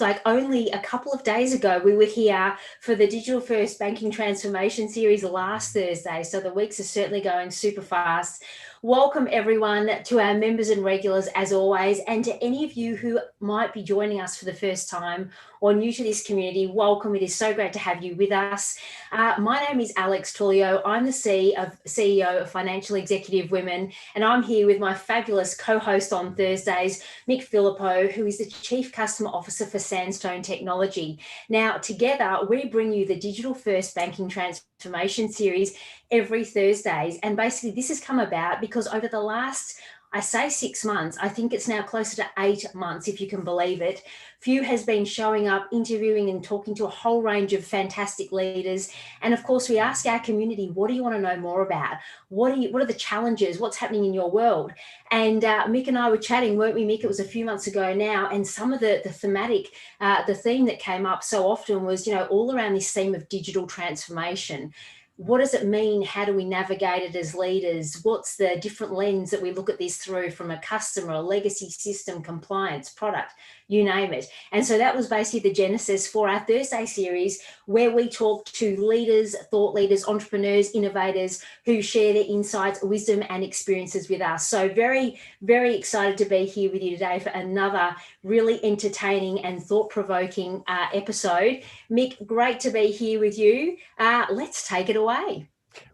like only a couple of days ago, we were here for the Digital First Banking Transformation series last Thursday. So the weeks are certainly going super fast. Welcome everyone to our members and regulars as always, and to any of you who might be joining us for the first time or new to this community, welcome. It is so great to have you with us. My name is Alex Tullio. I'm the CEO of Financial Executive Women, and I'm here with my fabulous co-host on Thursdays, Mick Philippou, who is the Chief Customer Officer for Sandstone Technology. Now, together, we bring you the Digital First Banking Transformation series every Thursdays. And basically, this has come about because over the last, I say 6 months, I think it's now closer to 8 months, if you can believe it, Few has been showing up, interviewing and talking to a whole range of fantastic leaders. And of course, we ask our community, what do you want to know more about? What are the challenges? What's happening in your world? And Mick and I were chatting, weren't we, Mick? It was a few months ago now. And some of the theme that came up so often was, all around this theme of digital transformation. What does it mean? How do we navigate it as leaders? What's the different lens that we look at this through from a customer, a legacy system, compliance, product, you name it. And so that was basically the genesis for our Thursday series, where we talk to leaders, thought leaders, entrepreneurs, innovators who share their insights, wisdom and experiences with us. So very, very excited to be here with you today for another really entertaining and thought-provoking episode. Mick, great to be here with you. Let's take it away.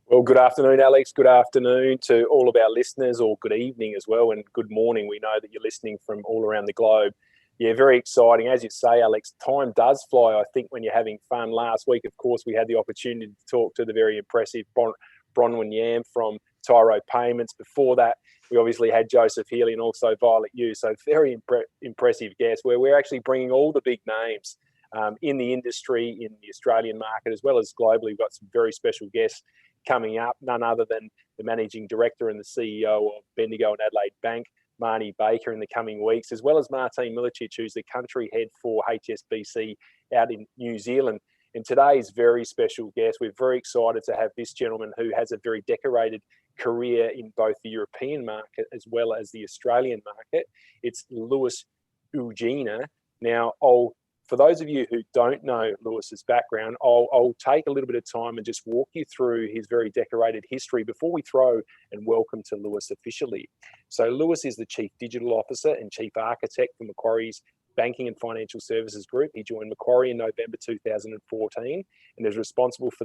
Well, good afternoon, Alex. Good afternoon to all of our listeners, or good evening as well, and good morning. We know that you're listening from all around the globe. Yeah, very exciting. As you say, Alex, time does fly, I think, when you're having fun. Last week, of course, we had the opportunity to talk to the very impressive Bronwyn Yam from Tyro Payments. Before that, we obviously had Joseph Healy and also Violet Yu. So very impressive guests, where we're actually bringing all the big names in the industry, in the Australian market, as well as globally. We've got some very special guests coming up, none other than the Managing Director and the CEO of Bendigo and Adelaide Bank, Marnie Baker, in the coming weeks, as well as Martin Milicic, who's the country head for HSBC out in New Zealand. And today's very special guest, we're very excited to have this gentleman who has a very decorated career in both the European market as well as the Australian market. It's Lewis Uguina. Now, for those of you who don't know Lewis's background, I'll take a little bit of time and just walk you through his very decorated history before we throw and welcome to Lewis officially. So Lewis is the Chief Digital Officer and Chief Architect for Macquarie's Banking and Financial Services Group. He joined Macquarie in November 2014 and is responsible for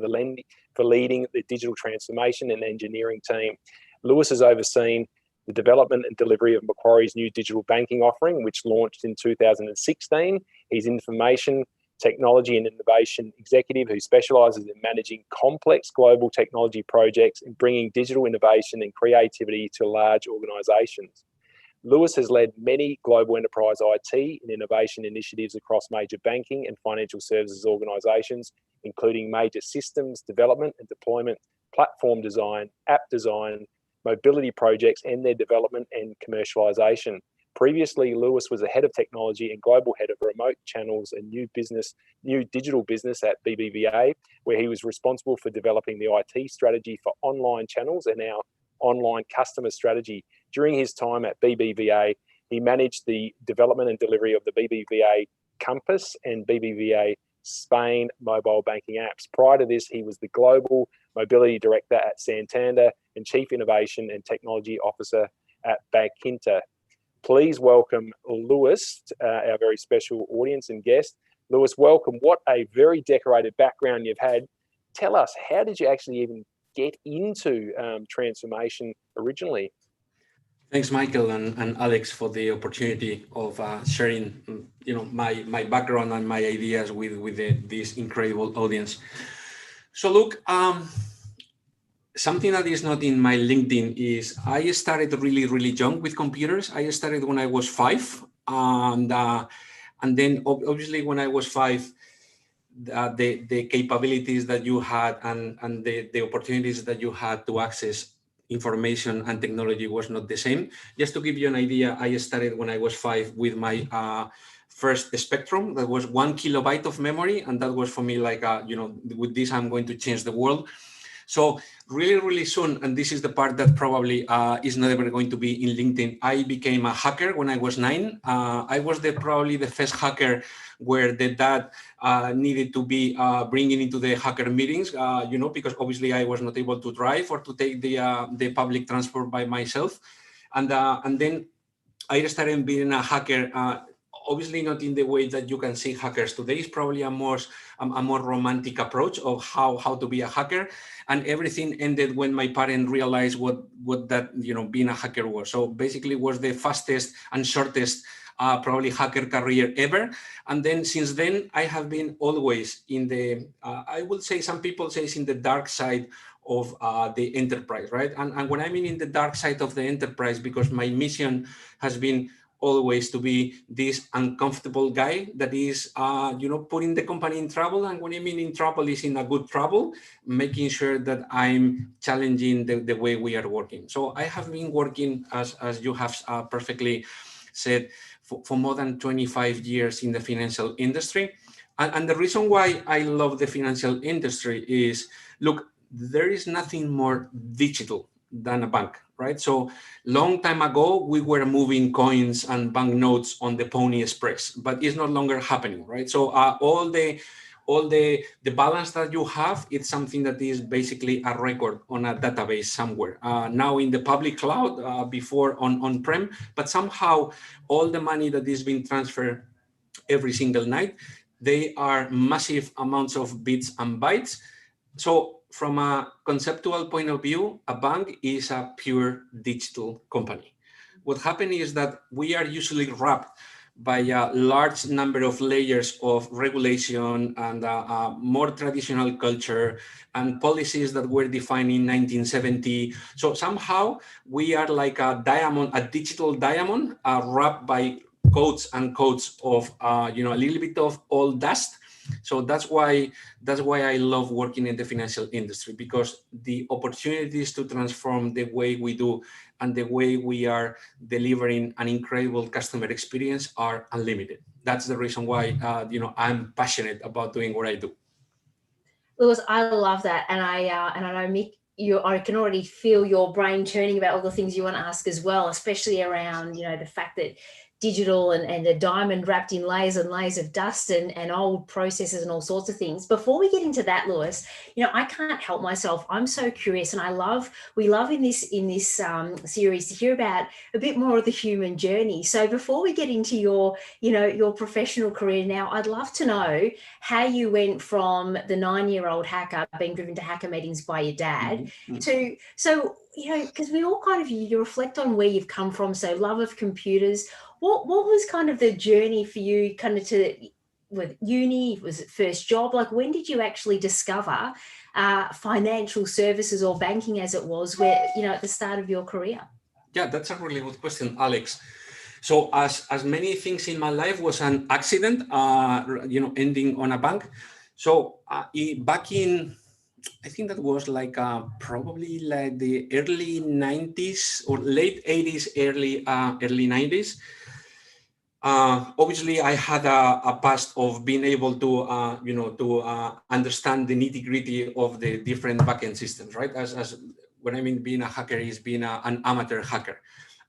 leading the digital transformation and engineering team. Lewis has overseen the development and delivery of Macquarie's new digital banking offering, which launched in 2016. He's information technology and innovation executive who specialises in managing complex global technology projects and bringing digital innovation and creativity to large organisations. Lewis has led many global enterprise IT and innovation initiatives across major banking and financial services organisations, including major systems development and deployment, platform design, app design, mobility projects, and their development and commercialisation. Previously, Lewis was the head of technology and global head of remote channels and new digital business at BBVA, where he was responsible for developing the IT strategy for online channels and our online customer strategy. During his time at BBVA, he managed the development and delivery of the BBVA Compass and BBVA Spain mobile banking apps. Prior to this, he was the Global Mobility Director at Santander and Chief Innovation and Technology Officer at Bankinter. Please welcome Lewis, our very special audience and guest. Lewis, welcome. What a very decorated background you've had. Tell us, how did you actually even get into transformation originally? Thanks, Michael and Alex, for the opportunity of sharing, my background and my ideas with this incredible audience. So, look, something that is not in my LinkedIn is I started really, really young with computers. I started when I was 5, and then obviously when I was 5, the capabilities that you had and the opportunities that you had to access information and technology was not the same. Just to give you an idea, I started when I was 5 with my first Spectrum. That was 1 kilobyte of memory, and that was for me like, with this I'm going to change the world. So really, really soon, and this is the part that probably is not ever going to be in LinkedIn, I became a hacker when I was 9. I was probably the first hacker where the dad needed to be bringing into the hacker meetings, because obviously I was not able to drive or to take the public transport by myself. And then I started being a hacker, obviously not in the way that you can see hackers today. It's probably a more romantic approach of how to be a hacker. And everything ended when my parents realized what that, being a hacker was. So basically it was the fastest and shortest probably hacker career ever. And then since then, I have been always in the, I would say some people say it's in the dark side of the enterprise, right? And when I mean in the dark side of the enterprise, because my mission has been always to be this uncomfortable guy that is, putting the company in trouble. And when I mean in trouble is in a good trouble, making sure that I'm challenging the way we are working. So I have been working, as you have perfectly said, for more than 25 years in the financial industry. And the reason why I love the financial industry is, look, there is nothing more digital than a bank, right? So long time ago, we were moving coins and banknotes on the Pony Express, but it's no longer happening, right? So all the balance that you have, it's something that is basically a record on a database somewhere. Now in the public cloud, before on-prem, but somehow all the money that is being transferred every single night, they are massive amounts of bits and bytes. So from a conceptual point of view, a bank is a pure digital company. What happened is that we are usually wrapped by a large number of layers of regulation and more traditional culture and policies that were defined in 1970. So somehow we are like a diamond, a digital diamond, wrapped by coats and coats of, a little bit of old dust. So that's why I love working in the financial industry, because the opportunities to transform the way we do and the way we are delivering an incredible customer experience are unlimited. That's the reason why I'm passionate about doing what I do. Lewis, I love that, and I know Mick, I can already feel your brain turning about all the things you want to ask as well, especially around the fact that digital and a diamond wrapped in layers and layers of dust and old processes and all sorts of things. Before we get into that, Lewis, I can't help myself. I'm so curious, and we love in this series to hear about a bit more of the human journey. So before we get into your professional career now, I'd love to know how you went from the 9-year-old hacker being driven to hacker meetings by your dad to, so, because we all kind of, you reflect on where you've come from. So love of computers. What was kind of the journey for you kind of with uni? Was it first job? Like, when did you actually discover financial services or banking as it was, where, at the start of your career? Yeah, that's a really good question, Alex. So as many things in my life was an accident, ending on a bank. So back in, I think that was like probably like the early 90s or late 80s, early 90s. Obviously, I had a past of being able to, understand the nitty-gritty of the different backend systems, right? As when I mean being a hacker is being an amateur hacker.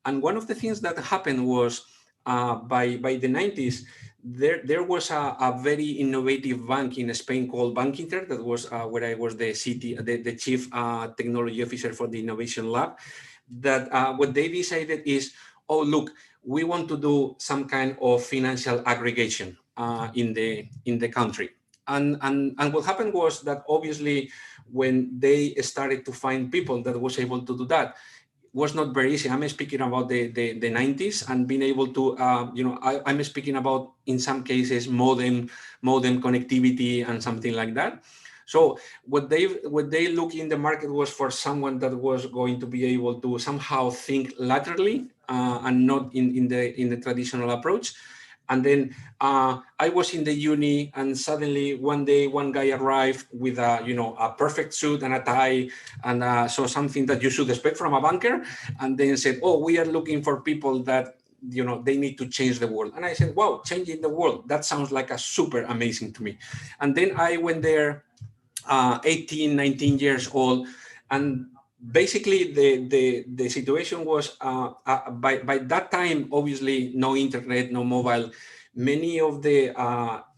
And one of the things that happened was by the 90s, there was a very innovative bank in Spain called Bank Inter, that was where I was the chief technology officer for the innovation lab. That what they decided is, oh, look, we want to do some kind of financial aggregation in the country. And what happened was that obviously when they started to find people that was able to do that, was not very easy. I'm speaking about the 90s and being able to, I'm speaking about, in some cases, modem connectivity and something like that. So what they look in the market was for someone that was going to be able to somehow think laterally and not in the traditional approach. And then I was in the uni, and suddenly one day, one guy arrived with a perfect suit and a tie, and so something that you should expect from a banker, and then said, "Oh, we are looking for people that they need to change the world." And I said, "Wow, changing the world, that sounds like a super amazing to me." And then I went there, 18, 19 years old, And basically the situation was by that time, obviously no internet, no mobile. Many of the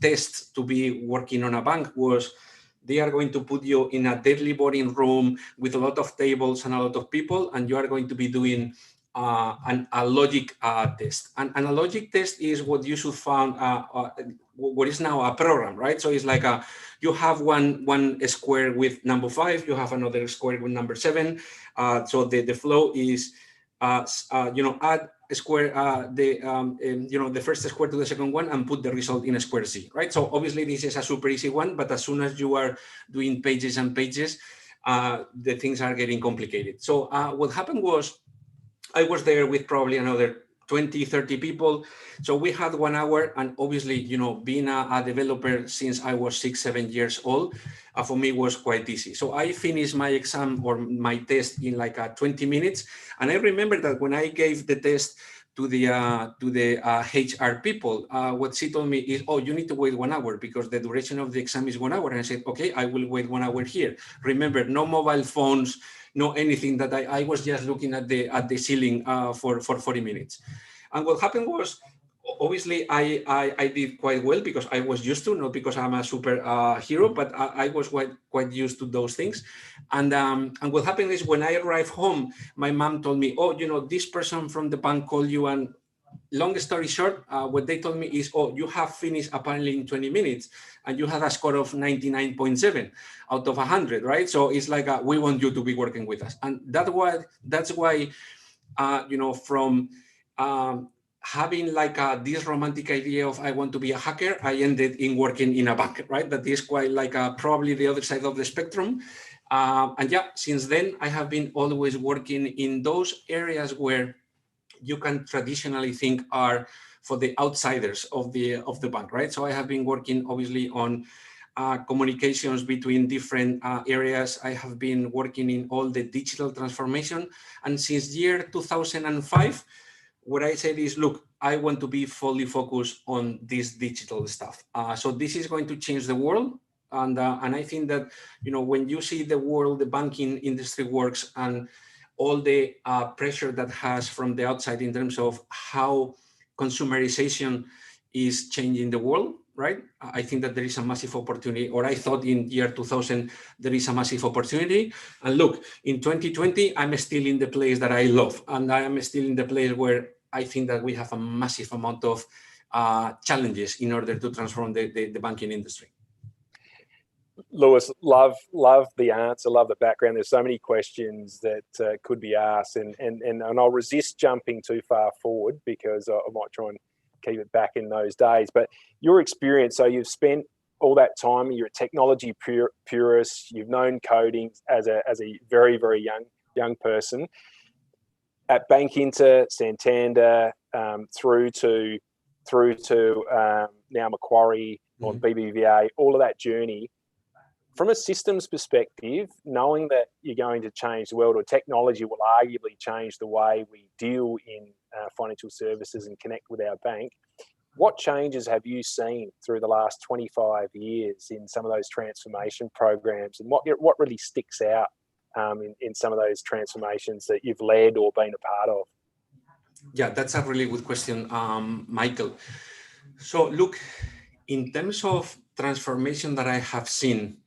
tests to be working on a bank was they are going to put you in a deadly boring room with a lot of tables and a lot of people, and you are going to be doing a logic test. And a logic test is what you should find what is now a program, right? So it's like you have one square with number 5, you have another square with number 7. So the flow is add a square the first square to the second one and put the result in a square C, right? So obviously this is a super easy one, but as soon as you are doing pages and pages, the things are getting complicated. So what happened was I was there with probably another 20, 30 people. So we had 1 hour, and obviously, being a developer since I was 6, 7 years old, for me was quite easy. So I finished my exam or my test in like 20 minutes. And I remember that when I gave the test to the HR people, what she told me is, oh, you need to wait 1 hour because the duration of the exam is 1 hour. And I said, okay, I will wait 1 hour here. Remember, no mobile phones, no anything, that I was just looking at the ceiling for 40 minutes. And what happened was, obviously, I did quite well because I was used to, not because I'm a super hero, but I was quite used to those things. And what happened is when I arrived home, my mom told me, oh, this person from the bank called you, and long story short, what they told me is, oh, you have finished apparently in 20 minutes and you had a score of 99.7 out of 100, right? So it's like, we want you to be working with us. And that's why, from having like this romantic idea of I want to be a hacker, I ended in working in a bank, right? That is quite like probably the other side of the spectrum. And yeah, since then, I have been always working in those areas where you can traditionally think are for the outsiders of the bank, right? So I have been working obviously on communications between different areas. I have been working in all the digital transformation, and since year 2005, what I said is, look, I want to be fully focused on this digital stuff. So this is going to change the world. And I think that, when you see the world, the banking industry works, and all the pressure that has from the outside in terms of how consumerization is changing the world, right? I think that there is a massive opportunity, or I thought in year 2000, there is a massive opportunity. And look, in 2020, I'm still in the place that I love. And I am still in the place where I think that we have a massive amount of challenges in order to transform the banking industry. Lewis, love the answer, love the background. There's so many questions that could be asked, and I'll resist jumping too far forward because I might try and keep it back in those days. But your experience, so you've spent all that time, you're a technology purist, you've known coding as a very, very young person. At Bank Inter, Santander, through to now Macquarie or BBVA, all of that journey. From a systems perspective, knowing that you're going to change the world, or technology will arguably change the way we deal in financial services and connect with our bank, what changes have you seen through the last 25 years in some of those transformation programs, and what really sticks out in some of those transformations that you've led or been a part of? Yeah, that's a really good question, Michael. So look, in terms of transformation that I have seen,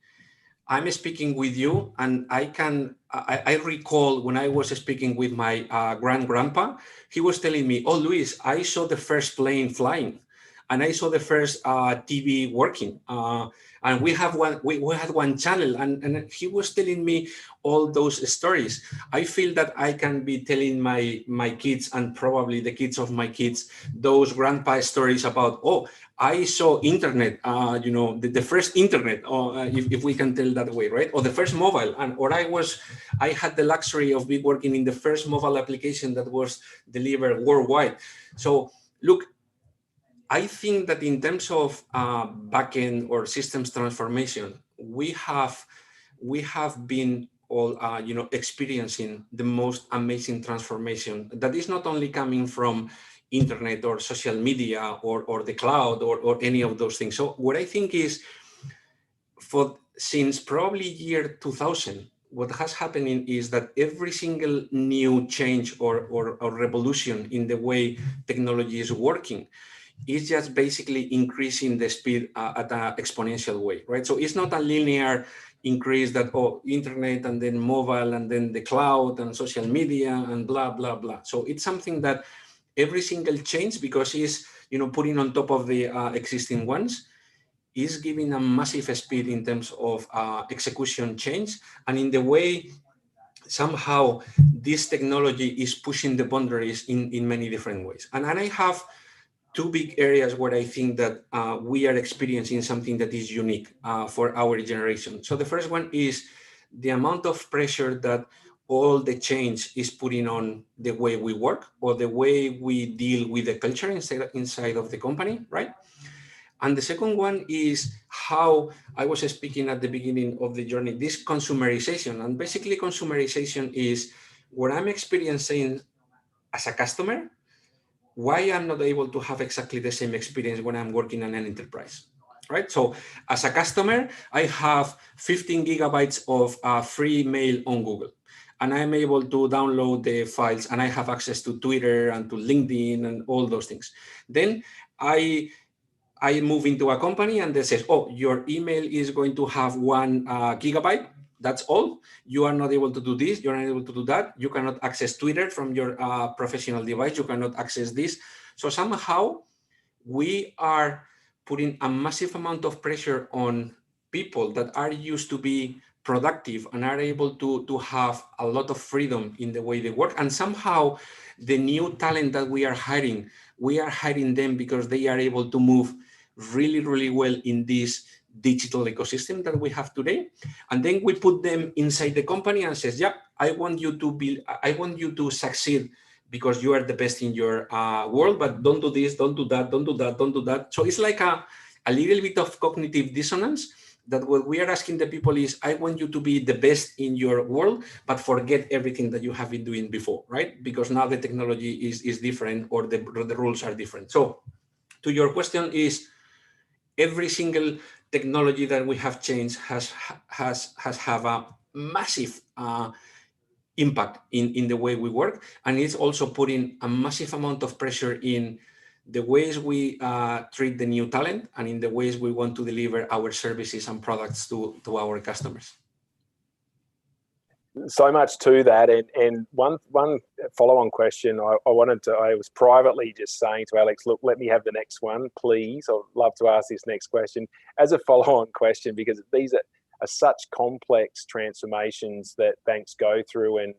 I'm speaking with you, and I recall when I was speaking with my grandpa, he was telling me, oh, Luis, I saw the first plane flying, and I saw the first TV working. And we had one channel, and he was telling me all those stories. I feel that I can be telling my kids, and probably the kids of my kids, those grandpa stories about, oh, I saw internet, the first internet, or if we can tell that way, right? Or the first mobile, I had the luxury of be working in the first mobile application that was delivered worldwide. So look, I think that in terms of backend or systems transformation, we have been all experiencing the most amazing transformation that is not only coming from internet or social media or the cloud or any of those things. So what I think is, since probably year 2000, what has happening is that every single new change or revolution in the way technology is working is just basically increasing the speed at an exponential way, right? So it's not a linear increase that, oh, internet and then mobile and then the cloud and social media and blah, blah, blah. So it's something that every single change, because it's, putting on top of the existing ones, is giving a massive speed in terms of execution change. And in the way, somehow, this technology is pushing the boundaries in many different ways. And I have two big areas where I think that we are experiencing something that is unique for our generation. So the first one is the amount of pressure that all the change is putting on the way we work or the way we deal with the culture inside of the company, right? And the second one is how I was speaking at the beginning of the journey, this consumerization. And basically consumerization is what I'm experiencing as a customer, why I'm not able to have exactly the same experience when I'm working on an enterprise, right? So as a customer, I have 15 gigabytes of free mail on Google, and I'm able to download the files, and I have access to Twitter and to LinkedIn and all those things. Then I move into a company and they say, oh, your email is going to have 1 gigabyte. That's all. You are not able to do this. You're not able to do that. You cannot access Twitter from your professional device. You cannot access this. So somehow we are putting a massive amount of pressure on people that are used to be productive and are able to have a lot of freedom in the way they work. And somehow the new talent that we are hiring them because they are able to move really, really well in this digital ecosystem that we have today. And then we put them inside the company and says, yeah, I want you to succeed because you are the best in your world, but don't do this, don't do that, don't do that, don't do that. So it's like a little bit of cognitive dissonance, that what we are asking the people is, I want you to be the best in your world, but forget everything that you have been doing before, right? Because now the technology is different, or the rules are different. So to your question is, every single technology that we have changed has have a massive impact in the way we work, and it's also putting a massive amount of pressure in the ways we treat the new talent and in the ways we want to deliver our services and products to our customers. So much to that, and one follow-on question I was privately just saying to Alex, look, let me have the next one, please. I'd love to ask this next question as a follow-on question, because these are such complex transformations that banks go through, and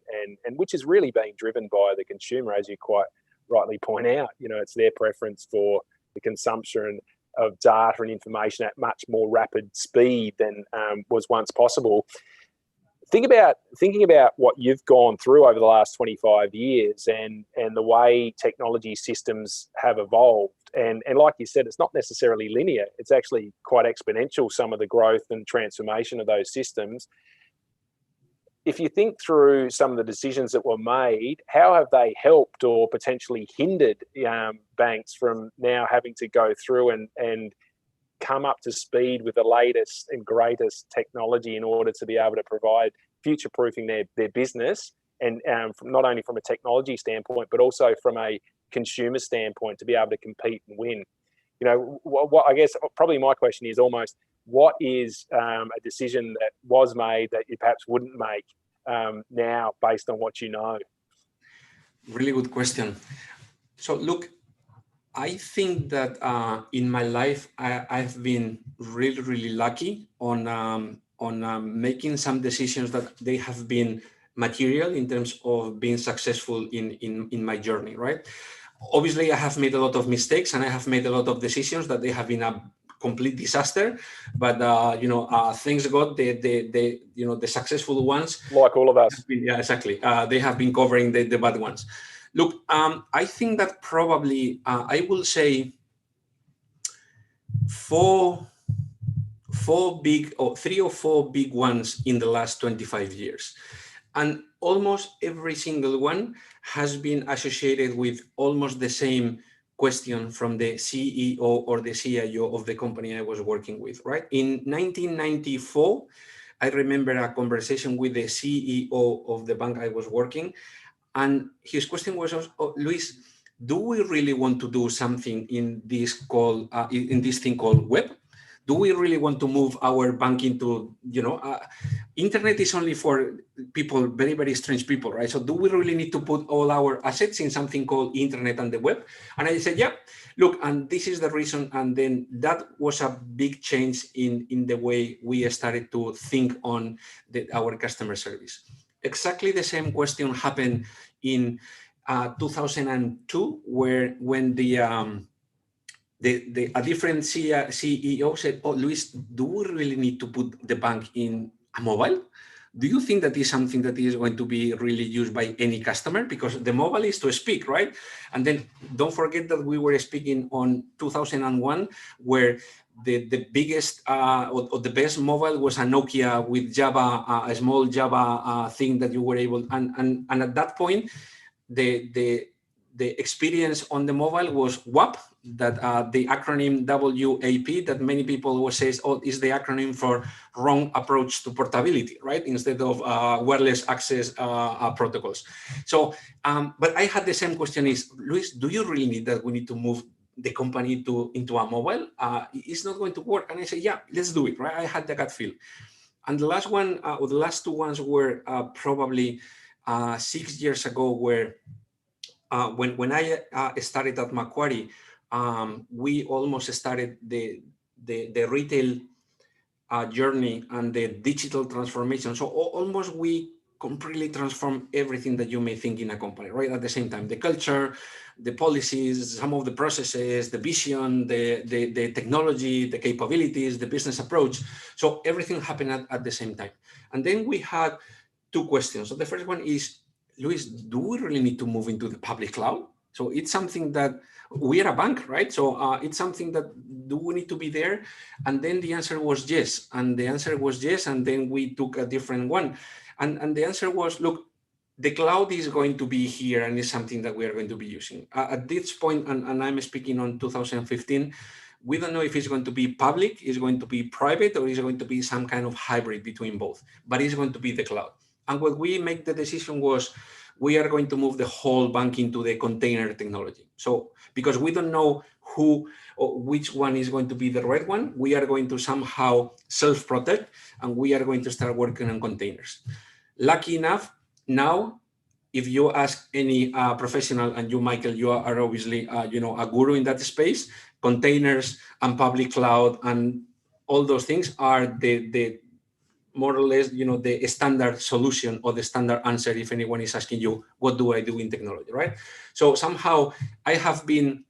which is really being driven by the consumer, as you quite rightly point out. It's their preference for the consumption of data and information at much more rapid speed than was once possible. Thinking about what you've gone through over the last 25 years and the way technology systems have evolved. And like you said, it's not necessarily linear. It's actually quite exponential, some of the growth and transformation of those systems. If you think through some of the decisions that were made, how have they helped or potentially hindered banks from now having to go through and come up to speed with the latest and greatest technology in order to be able to provide future-proofing their business, and not only from a technology standpoint, but also from a consumer standpoint, to be able to compete and win? What I guess probably my question is almost, what is a decision that was made that you perhaps wouldn't make now based on what you know? Really good question. So look, I think that in my life, I've been really, really lucky on making some decisions that they have been material in terms of being successful in my journey, right? Obviously, I have made a lot of mistakes and I have made a lot of decisions that they have been a complete disaster. But thanks God, the successful ones, like all of us, yeah, exactly. They have been covering the bad ones. Look, I think that probably I will say three or four big ones in the last 25 years. And almost every single one has been associated with almost the same question from the CEO or the CIO of the company I was working with, right? In 1994, I remember a conversation with the CEO of the bank I was working, and his question was, oh, Luis, do we really want to do something in this thing called web? Do we really want to move our bank into, internet is only for people, very, very strange people, right? So do we really need to put all our assets in something called internet and the web? And I said, yeah, look, and this is the reason. And then that was a big change in the way we started to think on our customer service. Exactly the same question happened in 2002, when a different CEO said, oh, Luis, do we really need to put the bank in a mobile? Do you think that is something that is going to be really used by any customer? Because the mobile is to speak, right? And then don't forget that we were speaking on 2001, where the biggest or the best mobile was a Nokia with Java, a small Java thing that you were able, and at that point, the experience on the mobile was WAP, that the acronym WAP, that many people will say, oh, is the acronym for wrong approach to portability, right? Instead of wireless access protocols. So, but I had the same question is, Luis, do you really need that we need to move the company into a mobile? It's not going to work. And I said, yeah, let's do it, right? I had the gut feel. And the last one, or the last two ones were probably 6 years ago, where when I started at Macquarie, we almost started the retail journey and the digital transformation. So almost we completely transform everything that you may think in a company, right? At the same time, the culture, the policies, some of the processes, the vision, the technology, the capabilities, the business approach. So everything happened at the same time. And then we had two questions. So the first one is, Luis, do we really need to move into the public cloud? So it's something that we are a bank, right? So it's something that do we need to be there? And then the answer was yes. And the answer was yes. And then we took a different one. And the answer was, look, the cloud is going to be here and is something that we are going to be using. At this point, and I'm speaking on 2015, we don't know if it's going to be public, it's going to be private, or it's going to be some kind of hybrid between both, but it's going to be the cloud. And what we make the decision was, we are going to move the whole bank into the container technology. So because we don't know who or which one is going to be the right one, we are going to somehow self-protect, and we are going to start working on containers. Lucky enough, now, if you ask any professional, and you, Michael, you are obviously a guru in that space, containers and public cloud and all those things are the more or less, the standard solution or the standard answer if anyone is asking you, what do I do in technology, right? So somehow I have been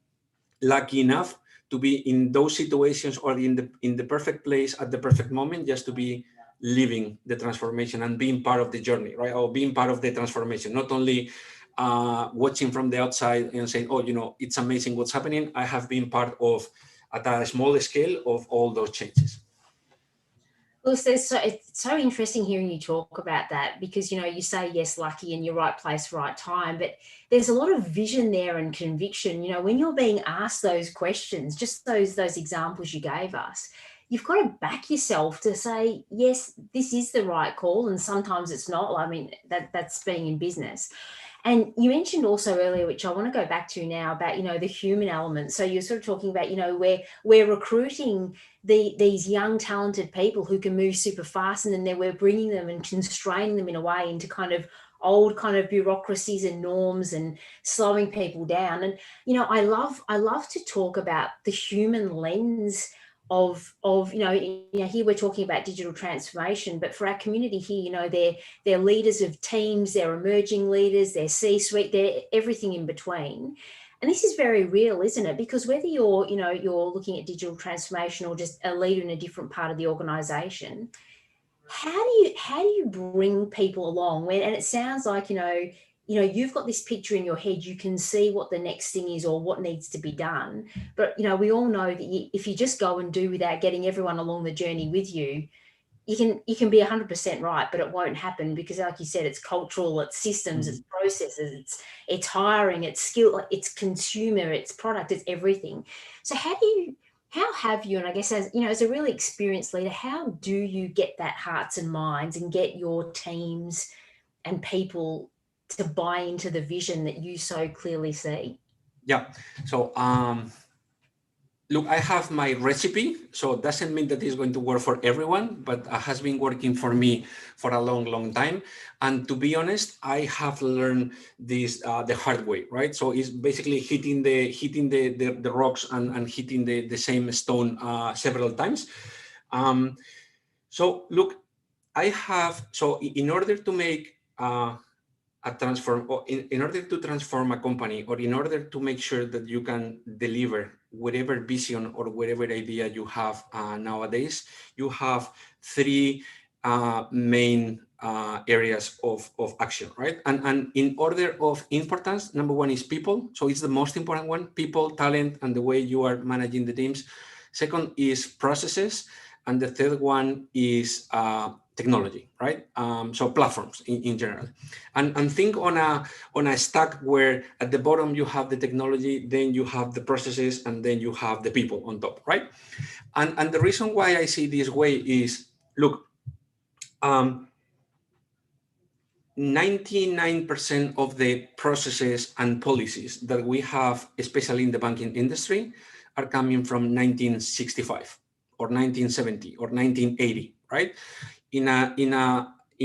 lucky enough to be in those situations, or in the perfect place at the perfect moment, just to be living the transformation and being part of the journey, right? Or being part of the transformation, not only watching from the outside and saying, oh, it's amazing what's happening. I have been part of, at a small scale, of all those changes. Well, it's so interesting hearing you talk about that, because, you say, yes, lucky, and you're right place, right time, but there's a lot of vision there and conviction. When you're being asked those questions, just those examples you gave us, you've got to back yourself to say, yes, this is the right call. And sometimes it's not. I mean, that's being in business. And you mentioned also earlier, which I want to go back to now, about, the human element. So you're sort of talking about, we're recruiting these young, talented people who can move super fast, and then we're bringing them and constraining them in a way into kind of old kind of bureaucracies and norms and slowing people down. And, I love to talk about the human lens of here we're talking about digital transformation, but for our community here, they're leaders of teams, they're emerging leaders, they're C-suite, they're everything in between. And this is very real, isn't it? Because whether you're looking at digital transformation or just a leader in a different part of the organization, how do you bring people along? And it sounds like, you've got this picture in your head, you can see what the next thing is or what needs to be done. But, we all know that if you just go and do without getting everyone along the journey with you, you can be 100% right, but it won't happen, because like you said, it's cultural, it's systems, it's processes, it's hiring, it's skill, it's consumer, it's product, it's everything. So how do How have you, and I guess as you know, as a really experienced leader, how do you get that hearts and minds and get your teams and people to buy into the vision that you so clearly see? Yeah. So look, I have my recipe, so it doesn't mean that it's going to work for everyone, but it has been working for me for a long, long time. And to be honest, I have learned this the hard way, right? So it's basically hitting the rocks and hitting the same stone several times. So look, in order to make in order to transform a company, or in order to make sure that you can deliver whatever vision or whatever idea you have nowadays, you have three main areas of action, right? And in order of importance, number one is people. So it's the most important one: people, talent, and the way you are managing the teams. Second is processes, and the third one is technology, right? So platforms in general. And think on a stack where at the bottom you have the technology, then you have the processes, and then you have the people on top, right? And the reason why I see this way is, look, 99% of the processes and policies that we have, especially in the banking industry, are coming from 1965 or 1970 or 1980, right? In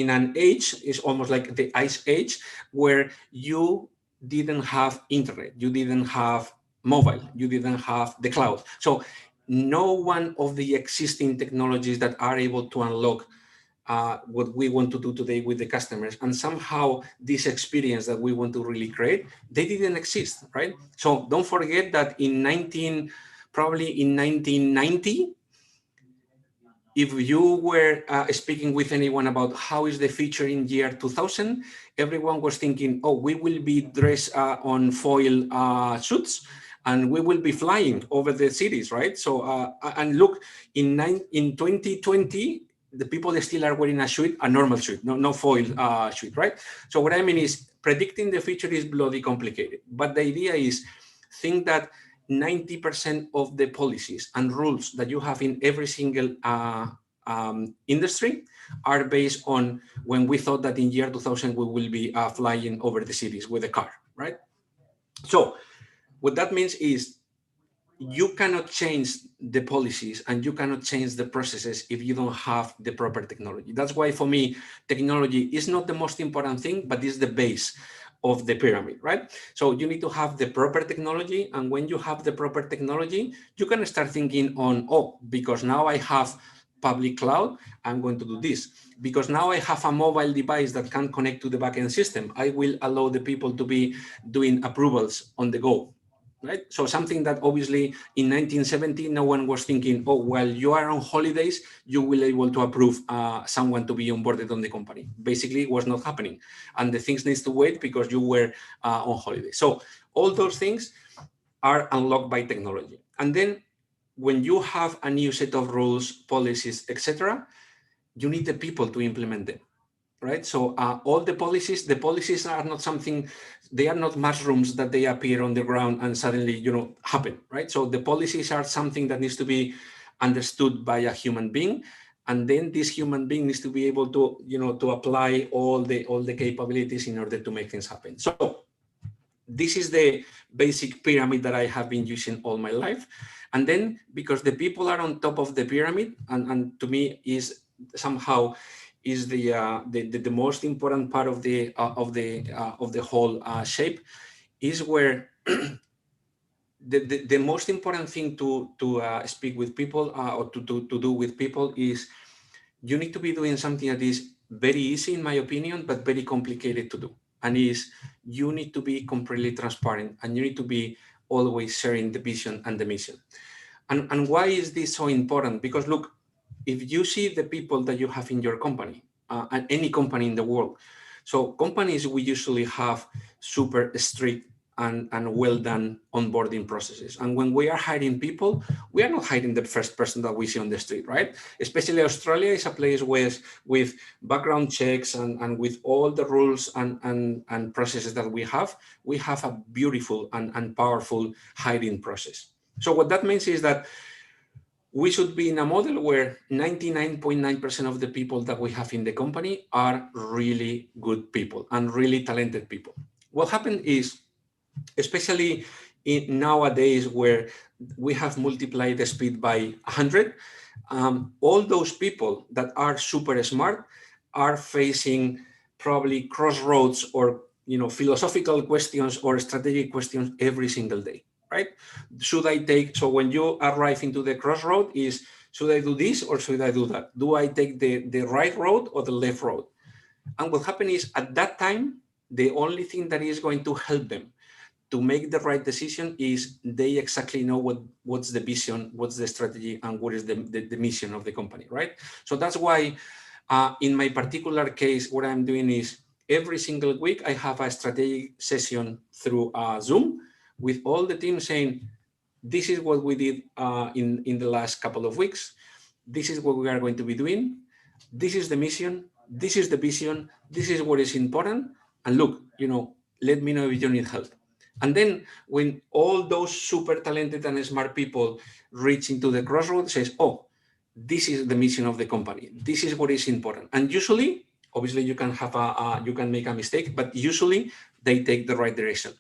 an age, is almost like the ice age, where you didn't have internet, you didn't have mobile, you didn't have the cloud. So no one of the existing technologies that are able to unlock what we want to do today with the customers, and somehow this experience that we want to really create, they didn't exist, right? So don't forget that probably in 1990, if you were speaking with anyone about how is the future in year 2000, everyone was thinking, oh, we will be dressed on foil suits, and we will be flying over the cities, right? So, and look, in 2020, the people still are wearing a normal suit, no foil suit, right? So what I mean is, predicting the future is bloody complicated. But the idea is, think that 90% of the policies and rules that you have in every single industry are based on when we thought that in year 2000 we will be flying over the cities with a car, right? So what that means is, you cannot change the policies and you cannot change the processes if you don't have the proper technology. That's why, for me, technology is not the most important thing, but is the base of the pyramid, right? So you need to have the proper technology, and when you have the proper technology, you can start thinking on, oh, because now I have public cloud, I'm going to do this. Because now I have a mobile device that can connect to the backend system, I will allow the people to be doing approvals on the go. Right? So something that obviously in 1970, no one was thinking, oh, while you are on holidays, you will be able to approve someone to be onboarded on the company. Basically, it was not happening. And the things needs to wait because you were on holiday. So all those things are unlocked by technology. And then when you have a new set of rules, policies, etc., you need the people to implement them. Right? So all the policies are not something, they are not mushrooms that they appear on the ground and suddenly, happen, right? So the policies are something that needs to be understood by a human being. And then this human being needs to be able to, to apply all the capabilities in order to make things happen. So this is the basic pyramid that I have been using all my life. And then because the people are on top of the pyramid, and to me is somehow is the most important part of the whole shape, is where the most important thing to speak with people or to do with people is, you need to be doing something that is very easy, in my opinion, but very complicated to do. And is, you need to be completely transparent, and you need to be always sharing the vision and the mission. And why is this so important? Because look, if you see the people that you have in your company, and any company in the world, so companies, we usually have super strict and well done onboarding processes. And when we are hiring people, we are not hiring the first person that we see on the street, right? Especially Australia is a place with background checks and with all the rules and processes that we have a beautiful and powerful hiring process. So what that means is that we should be in a model where 99.9% of the people that we have in the company are really good people and really talented people. What happened is, especially nowadays where we have multiplied the speed by 100, all those people that are super smart are facing probably crossroads or philosophical questions or strategic questions every single day, right? Should I take, so when you arrive into the crossroad is, should I do this or should I do that? Do I take the right road or the left road? And what happened is, at that time, the only thing that is going to help them to make the right decision is they exactly know what's the vision, what's the strategy, and what is the mission of the company, right? So that's why in my particular case, what I'm doing is every single week, I have a strategic session through Zoom with all the team saying, this is what we did in the last couple of weeks. This is what we are going to be doing. This is the mission. This is the vision. This is what is important. And look, let me know if you need help. And then when all those super talented and smart people reach into the crossroads, says, oh, this is the mission of the company. This is what is important. And usually, obviously, you can have you can make a mistake, but usually they take the right direction.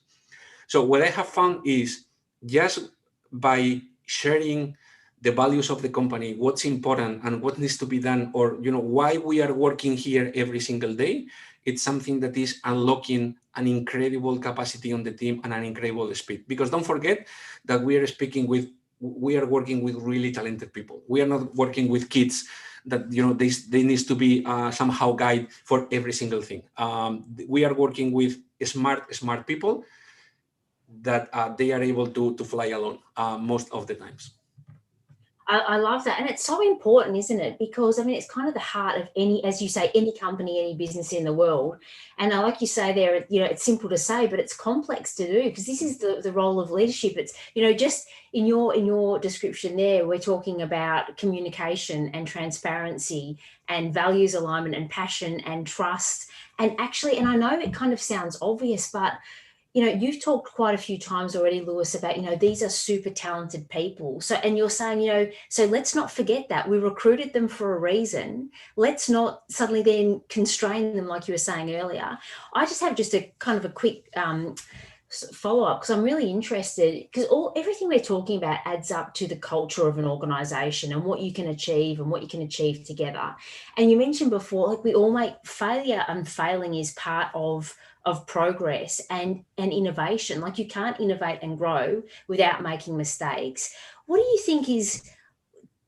So what I have found is just by sharing the values of the company, what's important and what needs to be done, or why we are working here every single day, it's something that is unlocking an incredible capacity on the team and an incredible speed. Because don't forget that we are working with really talented people. We are not working with kids that they need to be somehow guide for every single thing. We are working with smart people that they are able to fly alone most of the times. I love that. And it's so important, isn't it? Because, it's kind of the heart of any, as you say, any company, any business in the world. And like you say there, it's simple to say, but it's complex to do, because this is the role of leadership. It's, just in your description there, we're talking about communication and transparency and values alignment and passion and trust. And actually, and I know it kind of sounds obvious, but you've talked quite a few times already, Lewis, about, these are super talented people. So, and you're saying, so let's not forget that we recruited them for a reason. Let's not suddenly then constrain them, like you were saying earlier. I just have a kind of a quick follow-up, because I'm really interested, because everything we're talking about adds up to the culture of an organization and what you can achieve and what you can achieve together. And you mentioned before, like, we all make failure, and failing is part of progress and innovation. Like, you can't innovate and grow without making mistakes. What do you think is,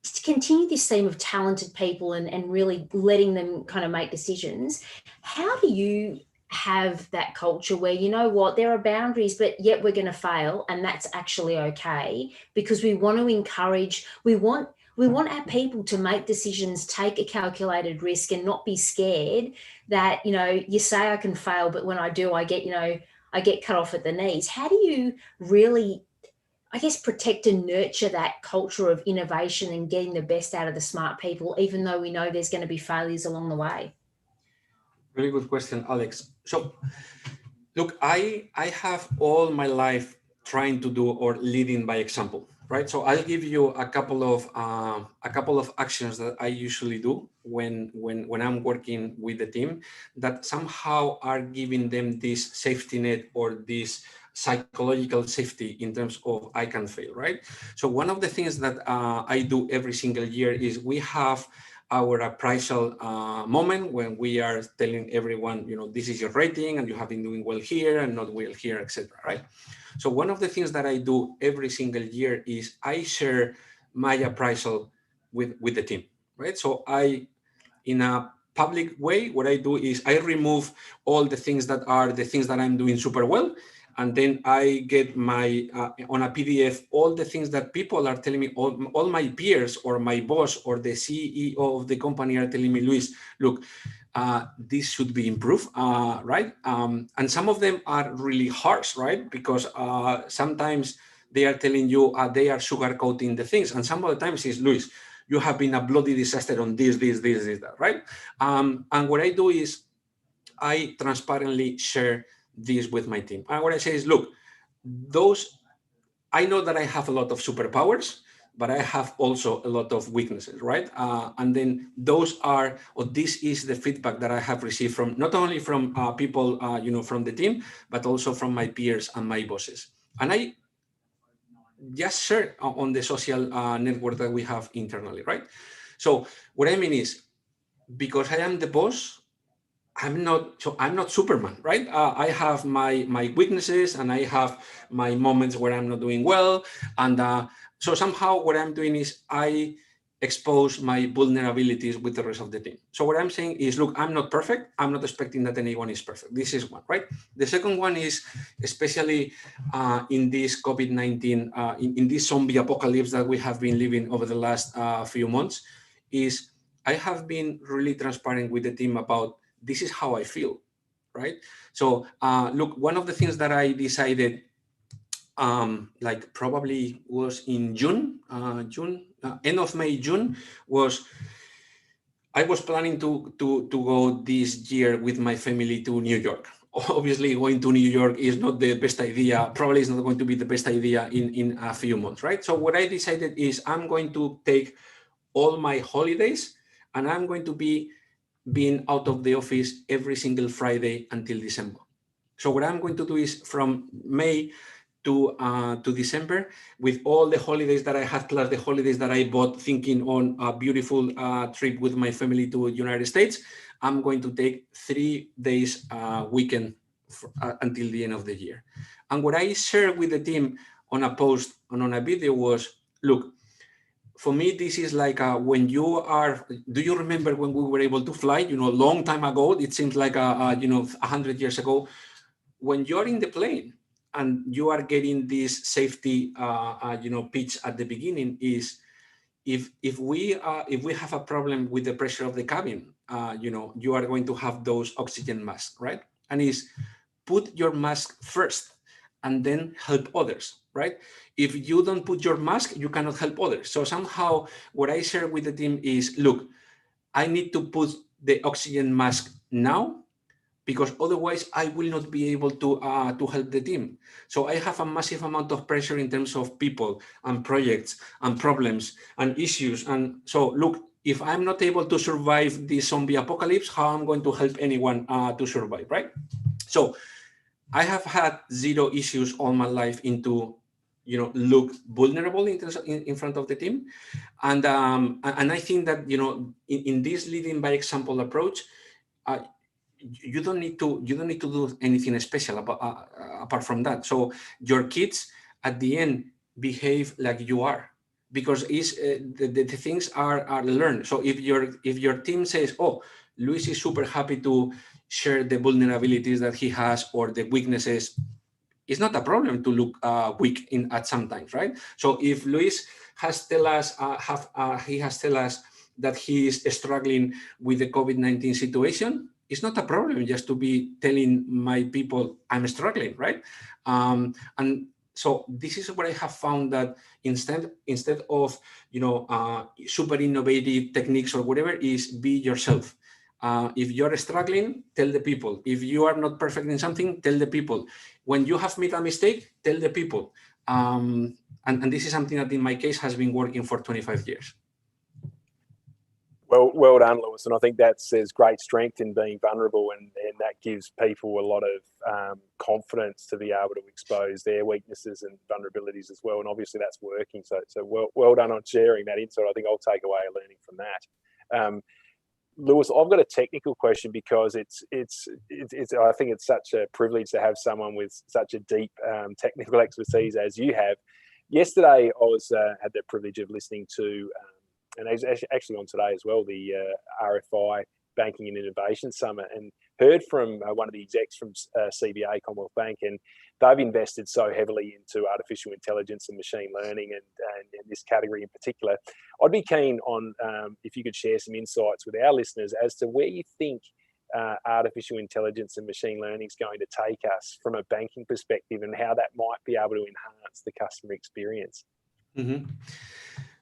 to continue this theme of talented people and really letting them kind of make decisions, how do you have that culture where, there are boundaries, but yet we're going to fail, and that's actually okay, because we want to encourage, we want our people to make decisions, take a calculated risk, and not be scared that, you say I can fail, but when I do, I get cut off at the knees. How do you really, I guess, protect and nurture that culture of innovation and getting the best out of the smart people, even though we know there's going to be failures along the way? Really good question, Alex. So, look, I have all my life trying to do or leading by example, right? So I'll give you a couple of actions that I usually do when I'm working with the team that somehow are giving them this safety net or this psychological safety in terms of I can fail, right? So one of the things that I do every single year is we have our appraisal moment when we are telling everyone, this is your rating and you have been doing well here and not well here, etc. Right? So one of the things that I do every single year is I share my appraisal with the team, right? So in a public way, what I do is I remove all the things that are the things that I'm doing super well. And then I get my, on a PDF, all the things that people are telling me, all my peers or my boss or the CEO of the company are telling me, Luis, look, this should be improved, right? And some of them are really harsh, right? Because sometimes they are telling you they are sugarcoating the things. And some of the times is, Luis, you have been a bloody disaster on this, that, right? And what I do is I transparently share this with my team. And what I say is, look, I know that I have a lot of superpowers. but I have also a lot of weaknesses, right? And then this is the feedback that I have received from not only from people, from the team, but also from my peers and my bosses. And I just share on the social network that we have internally, right? So what I mean is, because I am the boss, I'm not Superman, right? I have my weaknesses, and I have my moments where I'm not doing well, and so somehow what I'm doing is I expose my vulnerabilities with the rest of the team. So what I'm saying is, look, I'm not perfect. I'm not expecting that anyone is perfect. This is one, right? The second one is, especially in this COVID-19, in this zombie apocalypse that we have been living over the last few months, is I have been really transparent with the team about this is how I feel, right? So look, one of the things that I decided, like probably was in June, end of May, June, was I was planning to go this year with my family to New York. Obviously, going to New York is not the best idea. Probably is not going to be the best idea in a few months, right? So what I decided is I'm going to take all my holidays, and I'm going to be being out of the office every single Friday until December. So what I'm going to do is from May to December, with all the holidays that I had, plus the holidays that I bought thinking on a beautiful trip with my family to United States, I'm going to take 3 days weekend until the end of the year. And what I shared with the team on a post and on a video was, look, for me, this is like when you are, do you remember when we were able to fly, a long time ago? It seems like, 100 years ago, when you're in the plane and you are getting this safety, pitch at the beginning is, if we have a problem with the pressure of the cabin, you are going to have those oxygen masks, right? And is put your mask first and then help others, right? If you don't put your mask, you cannot help others. So somehow what I share with the team is, look, I need to put the oxygen mask now, because otherwise I will not be able to help the team. So I have a massive amount of pressure in terms of people and projects and problems and issues. And so look, if I'm not able to survive the zombie apocalypse, how am I going to help anyone to survive, right? So I have had zero issues all my life into, look vulnerable in front of the team. And I think that, in this leading by example approach, you don't need to do anything special apart from that. So your kids at the end behave like you are, because the things are learned. So if your team says, oh, Luis is super happy to share the vulnerabilities that he has or the weaknesses, it's not a problem to look weak at some times, right? So if Luis has tell us that he is struggling with the COVID-19 situation, it's not a problem just to be telling my people I'm struggling, right? And so this is what I have found, that instead of super innovative techniques or whatever, is be yourself. If you're struggling, tell the people. If you are not perfect in something, tell the people. When you have made a mistake, tell the people. And this is something that in my case has been working for 25 years. Well done, Lewis. And I think there's great strength in being vulnerable, and that gives people a lot of confidence to be able to expose their weaknesses and vulnerabilities as well. And obviously that's working. So well done on sharing that insight. I think I'll take away a learning from that. Lewis, I've got a technical question, because it's I think it's such a privilege to have someone with such a deep technical expertise as you have. Yesterday, I had the privilege of listening to, and actually on today as well, the RFI Banking and Innovation Summit, and heard from one of the execs from CBA, Commonwealth Bank, and they've invested so heavily into artificial intelligence and machine learning, and this category in particular. I'd be keen on if you could share some insights with our listeners as to where you think artificial intelligence and machine learning is going to take us from a banking perspective, and how that might be able to enhance the customer experience. Mm-hmm.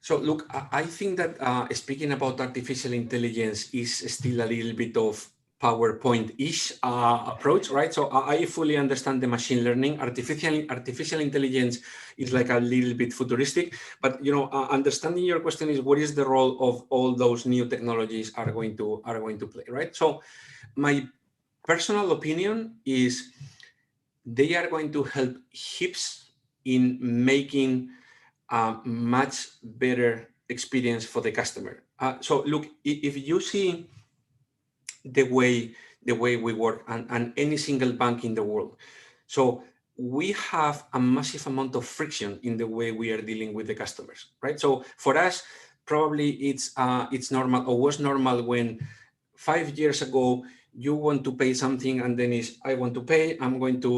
So look, I think that speaking about artificial intelligence is still a little bit of PowerPoint-ish approach, right? So I fully understand the machine learning. Artificial intelligence is like a little bit futuristic, but understanding your question is, what is the role of all those new technologies are going to play, right? So my personal opinion is they are going to help heaps in making a much better experience for the customer. So look, if you see the way we work and any single bank in the world, so we have a massive amount of friction in the way we are dealing with the customers, right? So for us, probably it's normal, or was normal, when 5 years ago you want to pay something and then I want to pay, I'm going to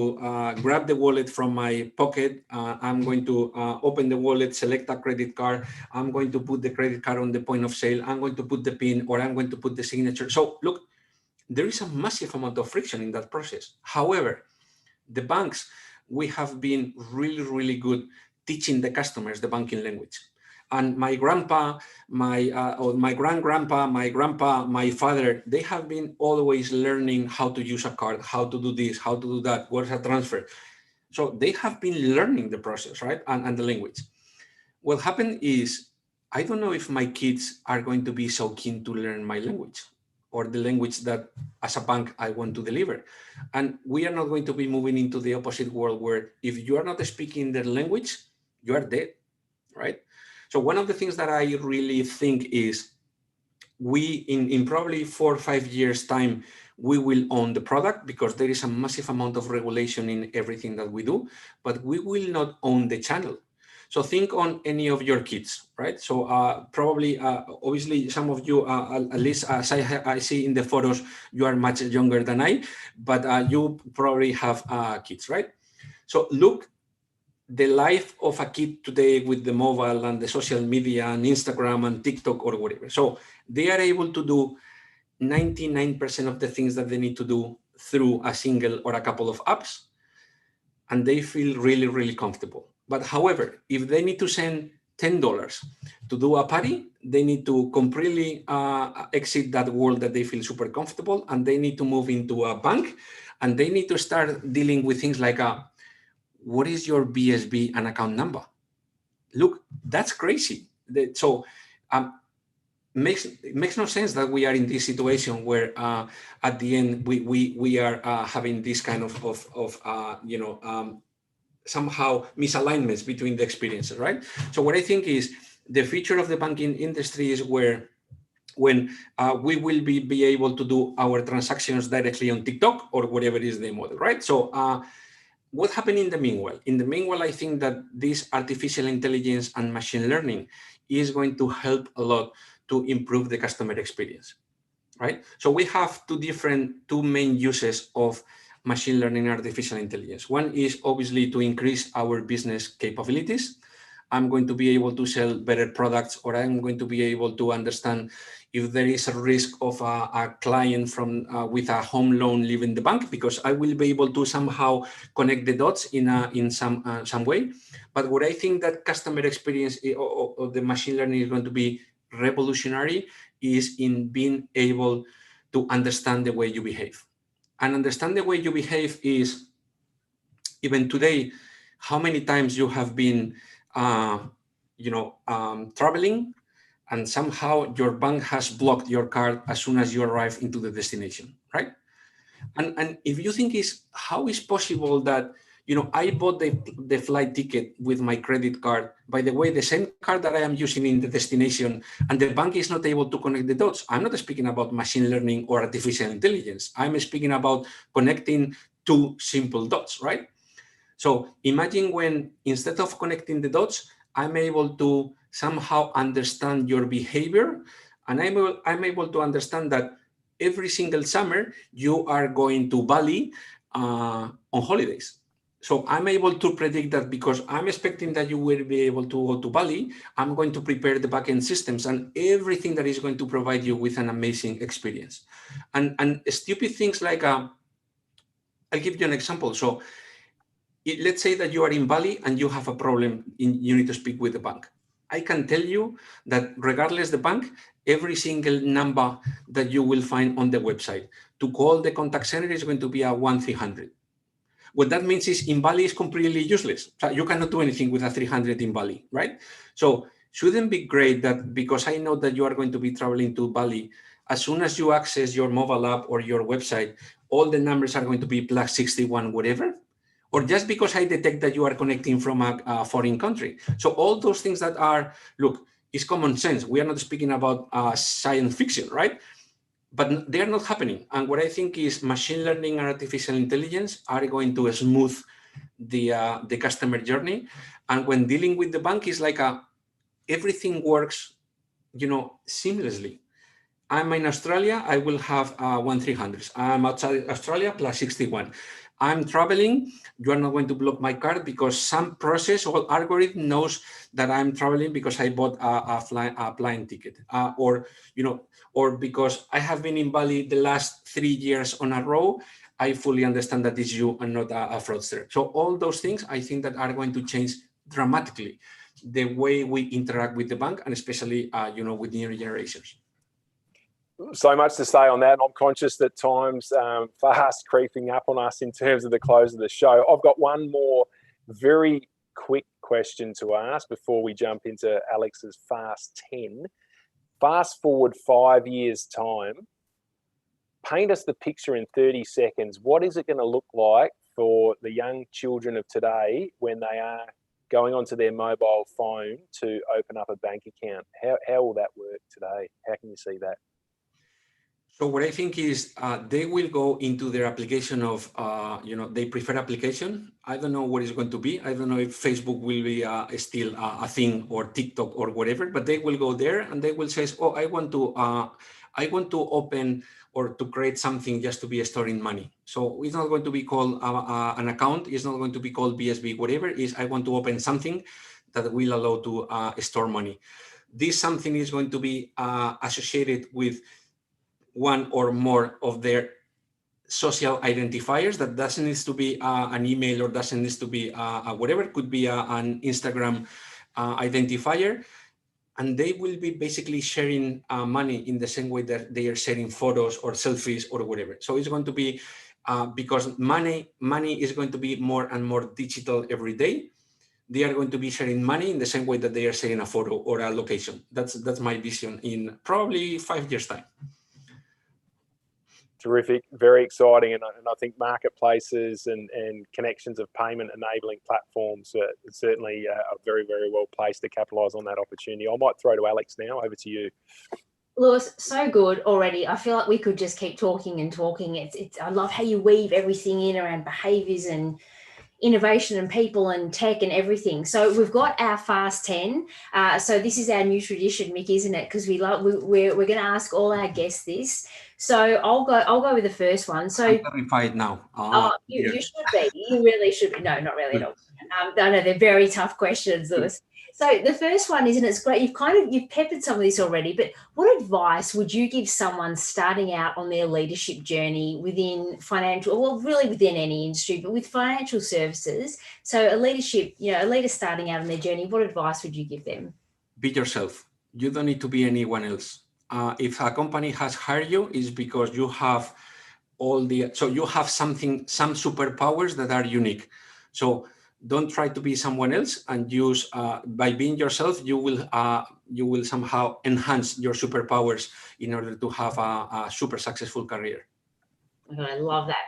grab the wallet from my pocket, I'm going to open the wallet, select a credit card, I'm going to put the credit card on the point of sale, I'm going to put the PIN, or I'm going to put the signature. So look, there is a massive amount of friction in that process. However, the banks, we have been really, really good teaching the customers the banking language. And my grandpa, or my grandpa, my grandpa, my father, they have been always learning how to use a card, how to do this, how to do that, what's a transfer. So they have been learning the process, right? And the language. What happened is, I don't know if my kids are going to be so keen to learn my language, or the language that as a bank I want to deliver. And we are not going to be moving into the opposite world where if you are not speaking their language, you are dead, right? So one of the things that I really think is, we in probably 4 or 5 years time, we will own the product, because there is a massive amount of regulation in everything that we do, but we will not own the channel. So think on any of your kids, right? So probably, obviously, some of you, at least as I see in the photos, you are much younger than I, but you probably have kids, right? So look, the life of a kid today with the mobile and the social media and Instagram and TikTok or whatever. So they are able to do 99% of the things that they need to do through a single or a couple of apps, and they feel really, really comfortable. But however, if they need to send $10 to do a party, they need to completely exit that world that they feel super comfortable, and they need to move into a bank, and they need to start dealing with things like what is your BSB and account number? Look, that's crazy. So it makes no sense that we are in this situation where at the end we are having this kind of somehow misalignments between the experiences, right? So what I think is, the future of the banking industry is when we will be able to do our transactions directly on TikTok or whatever is the model, right? So what happened in the meanwhile? In the meanwhile, I think that this artificial intelligence and machine learning is going to help a lot to improve the customer experience, right? So we have two main uses of machine learning and artificial intelligence. One is obviously to increase our business capabilities. I'm going to be able to sell better products, or I'm going to be able to understand if there is a risk of a client with a home loan leaving the bank, because I will be able to somehow connect the dots in some way. But what I think that customer experience or the machine learning is going to be revolutionary is in being able to understand the way you behave. And understand the way you behave is, even today, how many times you have been traveling, and somehow your bank has blocked your card as soon as you arrive into the destination, right? And if you think how is possible that, I bought the flight ticket with my credit card, by the way, the same card that I am using in the destination, and the bank is not able to connect the dots. I'm not speaking about machine learning or artificial intelligence. I'm speaking about connecting two simple dots, right? So imagine when, instead of connecting the dots, I'm able to somehow understand your behavior, and I'm able to understand that every single summer you are going to Bali on holidays. So I'm able to predict that, because I'm expecting that you will be able to go to Bali. I'm going to prepare the backend systems and everything that is going to provide you with an amazing experience. And stupid things like, I'll give you an example. So let's say that you are in Bali and you have a problem, you need to speak with the bank. I can tell you that regardless the bank, every single number that you will find on the website. To call the contact center is going to be a 1-300. What that means is in Bali is completely useless. So you cannot do anything with a 300 in Bali, right? So shouldn't be great that because I know that you are going to be traveling to Bali, as soon as you access your mobile app or your website, all the numbers are going to be +61, whatever, or just because I detect that you are connecting from a foreign country. So all those things that are, look, it's common sense. We are not speaking about science fiction, right? But they are not happening. And what I think is machine learning and artificial intelligence are going to smooth the customer journey. And when dealing with the bank, is like everything works, seamlessly. I'm in Australia, I will have 1-300s. I'm outside Australia, +61. I'm traveling, you are not going to block my card because some process or algorithm knows that I'm traveling because I bought a plane ticket, or because I have been in Bali the last 3 years on a row. I fully understand that it's you and not a fraudster. So all those things I think that are going to change dramatically the way we interact with the bank, and especially with new generations. So much to say on that. I'm conscious that time's fast creeping up on us in terms of the close of the show. I've got one more very quick question to ask before we jump into Alex's Fast 10. Fast forward 5 years' time. Paint us the picture in 30 seconds. What is it going to look like for the young children of today when they are going onto their mobile phone to open up a bank account? How will that work today? How can you see that? So what I think is they will go into their application of, they prefer application. I don't know what it's going to be. I don't know if Facebook will be still a thing, or TikTok or whatever, but they will go there and they will say, oh, I want to open or to create something just to be storing money. So it's not going to be called an account. It's not going to be called BSB, whatever. Is I want to open something that will allow to store money. This something is going to be associated with one or more of their social identifiers. That doesn't need to be an email, or doesn't need to be whatever. It could be an Instagram identifier, and they will be basically sharing money in the same way that they are sharing photos or selfies or whatever. So it's going to be because money is going to be more and more digital every day. They are going to be sharing money in the same way that they are sharing a photo or a location. That's my vision in probably 5 years' time. Terrific, very exciting, and I think marketplaces and connections of payment enabling platforms are certainly very, very well placed to capitalise on that opportunity. I might throw to Alex now. Over to you. Lewis, so good already. I feel like we could just keep talking and talking. It's I love how you weave everything in around behaviours and innovation and people and tech and everything. So we've got our Fast 10. So this is our new tradition, Mick, isn't it? Because we're going to ask all our guests this. So I'll go with the first one. So I'm terrified now. You should be. You really should be. No, not really at all. No, they're very tough questions, Lewis. So the first one is, and it's great, you've peppered some of this already, but what advice would you give someone starting out on their leadership journey within financial, well, really within any industry, but with financial services? So a leader starting out on their journey, what advice would you give them? Be yourself. You don't need to be anyone else. If a company has hired you, it's because you have you have some superpowers that are unique. So don't try to be someone else, and use by being yourself, you will somehow enhance your superpowers in order to have a super successful career. I love that.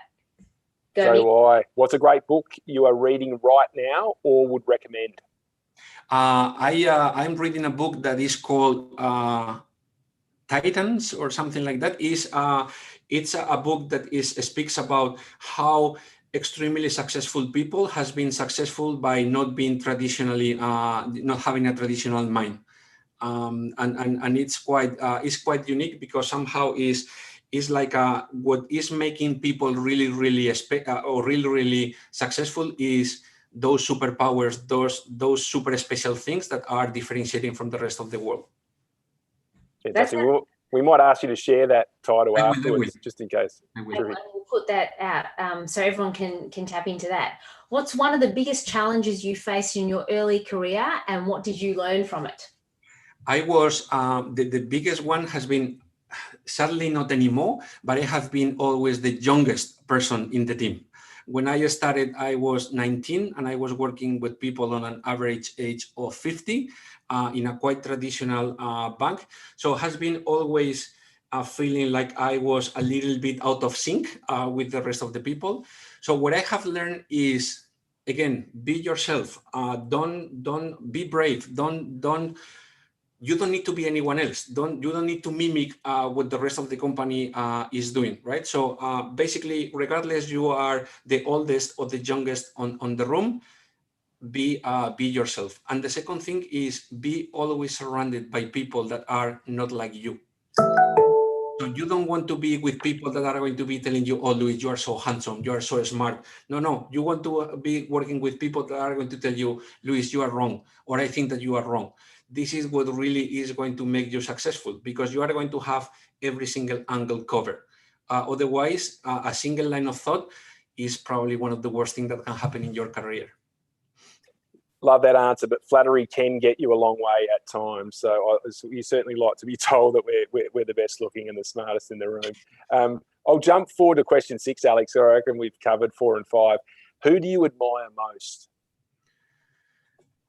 So do I. What's a great book you are reading right now or would recommend? I'm reading a book that is called Titans or something like that. It's a book that speaks about how extremely successful people has been successful by not being traditionally not having a traditional mind, and it's quite unique, because somehow is like what is making people really really successful is those superpowers, those super special things that are differentiating from the rest of the world. Fantastic. We might ask you to share that title afterwards, just in case. We'll put that out so everyone can tap into that. What's one of the biggest challenges you faced in your early career, and what did you learn from it? I was, the biggest one has been, sadly not anymore, but I have been always the youngest person in the team. When I started, I was 19 and I was working with people on an average age of 50 in a quite traditional bank. So it has been always feeling like I was a little bit out of sync with the rest of the people. So what I have learned is, again, be yourself. Don't be brave. You don't need to be anyone else. You don't need to mimic what the rest of the company is doing, right? So basically, regardless you are the oldest or the youngest on the room, be yourself. And the second thing is be always surrounded by people that are not like you. So you don't want to be with people that are going to be telling you, oh, Luis, you are so handsome, you are so smart. No. You want to be working with people that are going to tell you, Luis, you are wrong, or I think that you are wrong. This is what really is going to make you successful, because you are going to have every single angle covered. Otherwise, a single line of thought is probably one of the worst things that can happen in your career. Love that answer, but flattery can get you a long way at times. So you certainly like to be told that we're the best looking and the smartest in the room. I'll jump forward to question 6, Alex. I reckon we've covered 4 and 5. Who do you admire most?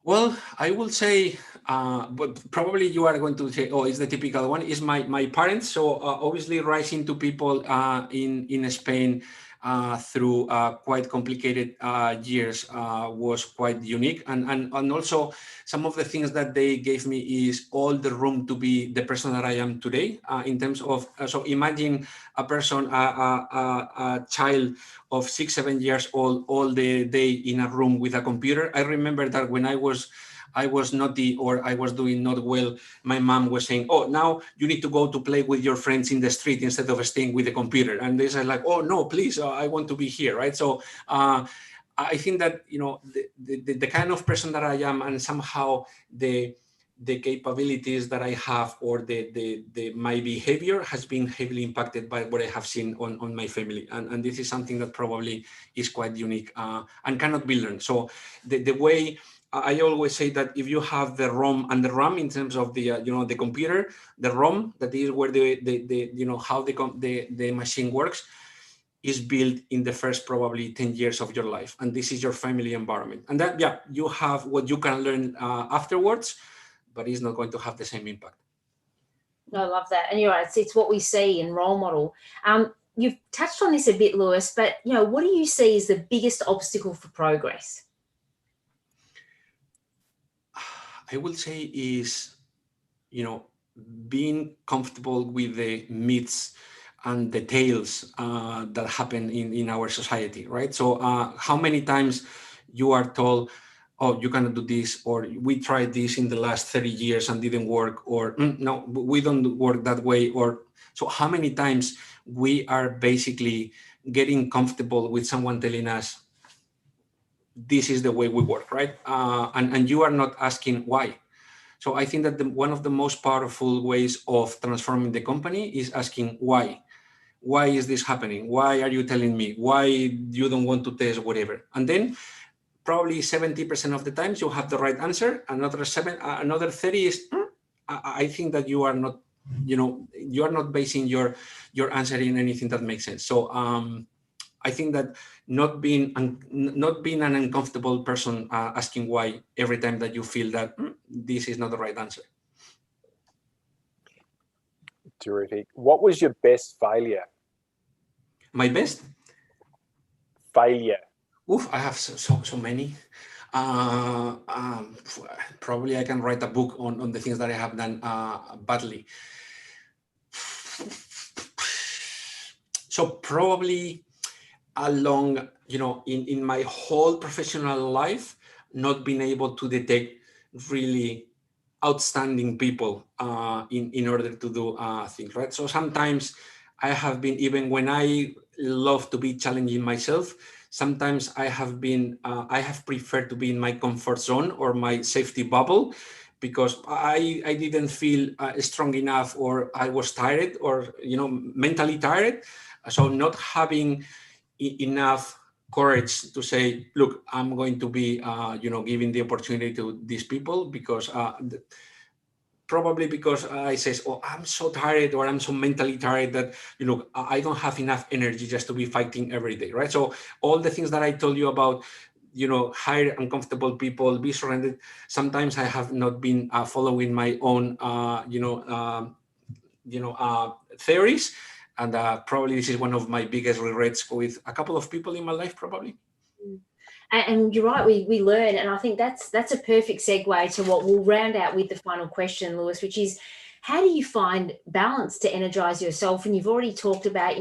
Well, I will say, but probably you are going to say, oh, it's the typical one, is my parents. So obviously rising to people in Spain through quite complicated years was quite unique. And also some of the things that they gave me is all the room to be the person that I am today in terms of, so imagine a person, a child of 6-7 years old all the day in a room with a computer. I remember that when I was naughty or I was doing not well, my mom was saying, oh, now you need to go to play with your friends in the street instead of staying with the computer. And they said like, oh, no, please, I want to be here, right? So I think that, you know, the kind of person that I am and somehow the capabilities that I have or my behavior has been heavily impacted by what I have seen on my family. And this is something that probably is quite unique and cannot be learned. So the way I always say that if you have the ROM and the RAM in terms of the, the computer, the ROM, that is where how the machine works, is built in the first probably 10 years of your life. And this is your family environment. And that, yeah, you have what you can learn afterwards, but it's not going to have the same impact. I love that. And you're right, it's what we see in role model. You've touched on this a bit, Luis, but what do you see as the biggest obstacle for progress? I will say is, being comfortable with the myths and the tales that happen in our society, right? So how many times you are told, oh, you cannot do this, or we tried this in the last 30 years and didn't work, or no, we don't work that way. Or so how many times we are basically getting comfortable with someone telling us, this is the way we work, right? And you are not asking why. So I think that one of the most powerful ways of transforming the company is asking why. Why is this happening? Why are you telling me? Why you don't want to test whatever? And then probably 70% of the times you have the right answer. Another 30 is, I think that you are not, you are not basing your answer in anything that makes sense. So I think that not being an uncomfortable person asking why every time that you feel that this is not the right answer. Terrific. What was your best failure? My best? Failure. Oof, I have so many. Probably I can write a book on the things that I have done badly. So probably along, in my whole professional life, not being able to detect really outstanding people in order to do things, right? So sometimes I have been, even when I love to be challenging myself, sometimes I have preferred to be in my comfort zone or my safety bubble, because I didn't feel strong enough, or I was tired, or mentally tired. So not having enough courage to say, look, I'm going to be giving the opportunity to these people, because probably because I says, oh, I'm so tired, or I'm so mentally tired that, I don't have enough energy just to be fighting every day, right? So all the things that I told you about, hire uncomfortable people, be surrounded. Sometimes I have not been following my own, theories. And probably this is one of my biggest regrets with a couple of people in my life, probably. And you're right, we learn, and I think that's a perfect segue to what we'll round out with the final question, Lewis, which is, how do you find balance to energize yourself? And you've already talked about,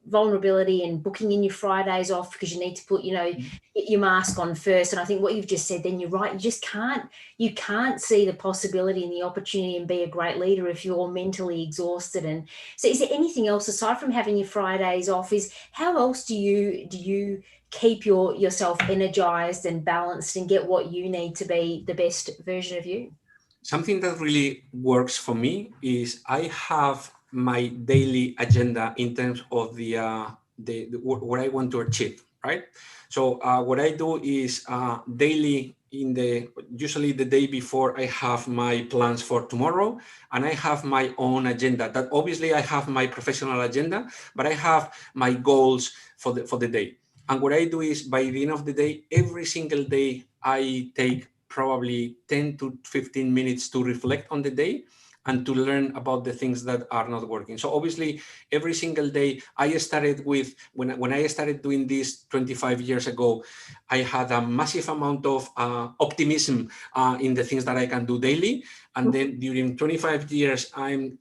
vulnerability and booking in your Fridays off because you need to put, your mask on first. And I think what you've just said, then you're right, you can't see the possibility and the opportunity and be a great leader if you're mentally exhausted. And so is there anything else aside from having your Fridays off? How else do you keep yourself energized and balanced and get what you need to be the best version of you? Something that really works for me is I have my daily agenda in terms of the what I want to achieve, right? So what I do is daily, usually the day before, I have my plans for tomorrow, and I have my own agenda. That obviously I have my professional agenda, but I have my goals for the day. And what I do is, by the end of the day, every single day, I take probably 10 to 15 minutes to reflect on the day and to learn about the things that are not working. So obviously, every single day, I started with, when I started doing this 25 years ago, I had a massive amount of optimism in the things that I can do daily. And then during 25 years, I'm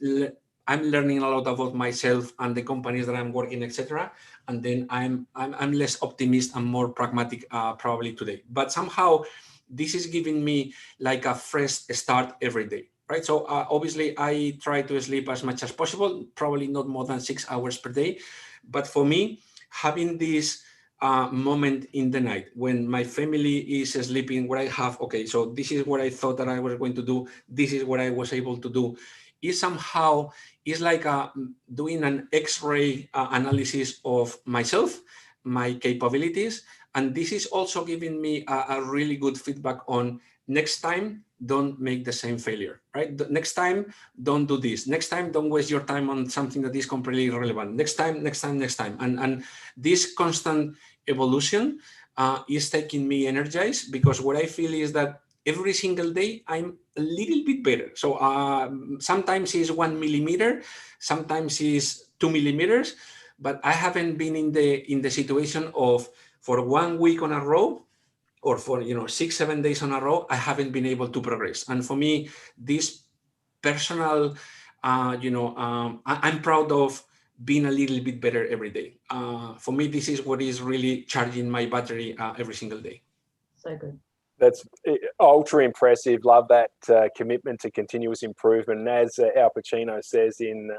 learning a lot about myself and the companies that I'm working, etc. And then I'm less optimistic and more pragmatic probably today. But somehow, this is giving me like a fresh start every day, right? So obviously I try to sleep as much as possible, probably not more than 6 hours per day. But for me, having this moment in the night when my family is sleeping, where I have, okay, so this is what I thought that I was going to do, this is what I was able to do, is like doing an X-ray analysis of myself, my capabilities. And this is also giving me a really good feedback on next time, don't make the same failure, right? Next time, don't do this. Next time, don't waste your time on something that is completely irrelevant. Next time. And this constant evolution is taking me energized, because what I feel is that every single day, I'm a little bit better. So sometimes it's 1 millimeter, sometimes it's 2 millimeters, but I haven't been in the situation of, for 1 week on a row, or for 6-7 days on a row, I haven't been able to progress. And for me, this personal, I'm proud of being a little bit better every day. For me, this is what is really charging my battery every single day. So good. That's ultra impressive. Love that commitment to continuous improvement. And as Al Pacino says in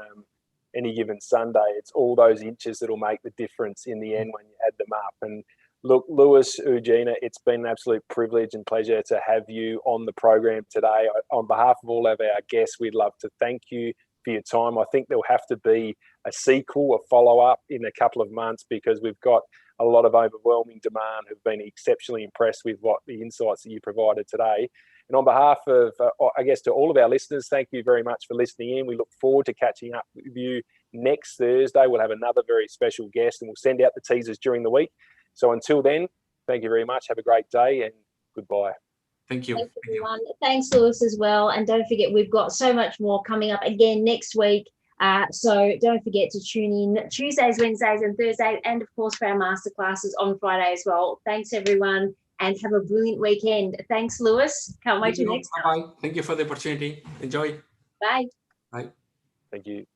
Any Given Sunday, it's all those inches that'll make the difference in the end when you add them up. And look, Lewis, Uguina, it's been an absolute privilege and pleasure to have you on the program today. On behalf of all of our guests, we'd love to thank you for your time. I think there'll have to be a sequel, a follow-up in a couple of months, because we've got a lot of overwhelming demand who've been exceptionally impressed with what the insights that you provided today. And on behalf of, I guess, to all of our listeners, thank you very much for listening in. We look forward to catching up with you next Thursday. We'll have another very special guest, and we'll send out the teasers during the week. So until then, thank you very much. Have a great day, and goodbye. Thank you. Thanks, everyone. Thanks, Lewis, as well. And don't forget, we've got so much more coming up again next week. So don't forget to tune in Tuesdays, Wednesdays, and Thursdays, and of course for our masterclasses on Friday as well. Thanks, everyone, and have a brilliant weekend. Thanks, Lewis. Can't wait till next time. Bye. Thank you for the opportunity. Enjoy. Bye. Bye. Thank you.